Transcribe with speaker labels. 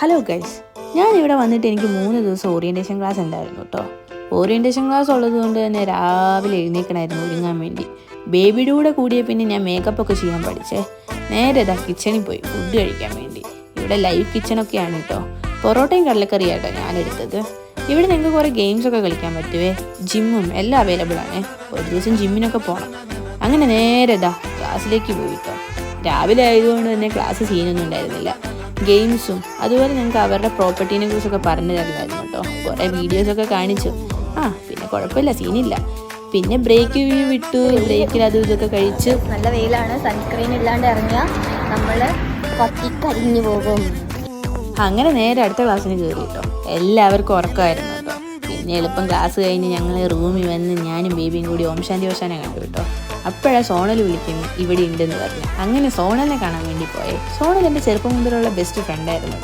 Speaker 1: Hello guys, ഞാനിവിടെ വന്നിട്ട് എനിക്ക് 3 ദിവസം ഓറിയൻറ്റേഷൻ ക്ലാസ് ഉണ്ടായിരുന്നു കേട്ടോ. ഓറിയൻറ്റേഷൻ ക്ലാസ് ഉള്ളത് കൊണ്ട് തന്നെ രാവിലെ എഴുന്നേൽക്കണമായിരുന്നു ഒരുങ്ങാൻ വേണ്ടി. ബേബിയുടെ കൂടെ കൂടിയ പിന്നെ ഞാൻ മേക്കപ്പൊക്കെ ചെയ്യാൻ പഠിച്ചേ. നേരെ കിച്ചണിൽ പോയി ഫുഡ് കഴിക്കാൻ വേണ്ടി. ഇവിടെ ലൈവ് കിച്ചണൊക്കെയാണ് കേട്ടോ. പൊറോട്ടയും കടലക്കറിയാട്ടോ ഞാനെടുത്തത്. ഇവിടെ നിങ്ങൾക്ക് കുറേ ഗെയിംസൊക്കെ കളിക്കാൻ പറ്റുവേ. ജിമ്മും എല്ലാം അവൈലബിൾ ആണ്. ഒരു ദിവസം ജിമ്മിനൊക്കെ പോകണം. അങ്ങനെ നേരെ ക്ലാസ്സിലേക്ക് പോയി കേട്ടോ. രാവിലെ ആയതുകൊണ്ട് തന്നെ ക്ലാസ് സീനൊന്നും ഉണ്ടായിരുന്നില്ല. ഗെയിംസും അതുപോലെ ഞങ്ങൾക്ക് അവരുടെ പ്രോപ്പർട്ടീനെ കുറിച്ചൊക്കെ പറഞ്ഞു തരുമായിരുന്നു കേട്ടോ. കുറേ വീഡിയോസൊക്കെ കാണിച്ചു. പിന്നെ കുഴപ്പമില്ല, സീനില്ല. പിന്നെ ബ്രേക്ക് വിട്ടു. ബ്രേക്കിൽ അതും ഇതൊക്കെ കഴിച്ച്.
Speaker 2: നല്ല വെയിലാണ്, സൺസ്ക്രീൻ ഇല്ലാണ്ട് ഇറങ്ങിയാൽ നമ്മൾ കത്തിക്കരിഞ്ഞു പോകും.
Speaker 1: അങ്ങനെ നേരെ അടുത്ത ക്ലാസ്സിന് കയറി കേട്ടോ. എല്ലാവർക്കും ഉറക്കമായിരുന്നു കേട്ടോ. പിന്നെ എളുപ്പം ക്ലാസ് കഴിഞ്ഞ് ഞങ്ങൾ റൂമിൽ വന്ന് ഞാനും ബേബിയും കൂടി ഓം ശാന്തി ഓശാനെ കണ്ടു കേട്ടോ. അപ്പോഴാണ് സോണൽ വിളിക്കുന്നു ഇവിടെ ഉണ്ടെന്ന് പറഞ്ഞു. അങ്ങനെ സോണലിനെ കാണാൻ വേണ്ടി പോയേ. സോണൽ എൻ്റെ ചെറുപ്പം മുതലുള്ള ബെസ്റ്റ് ഫ്രണ്ടായിരുന്നു.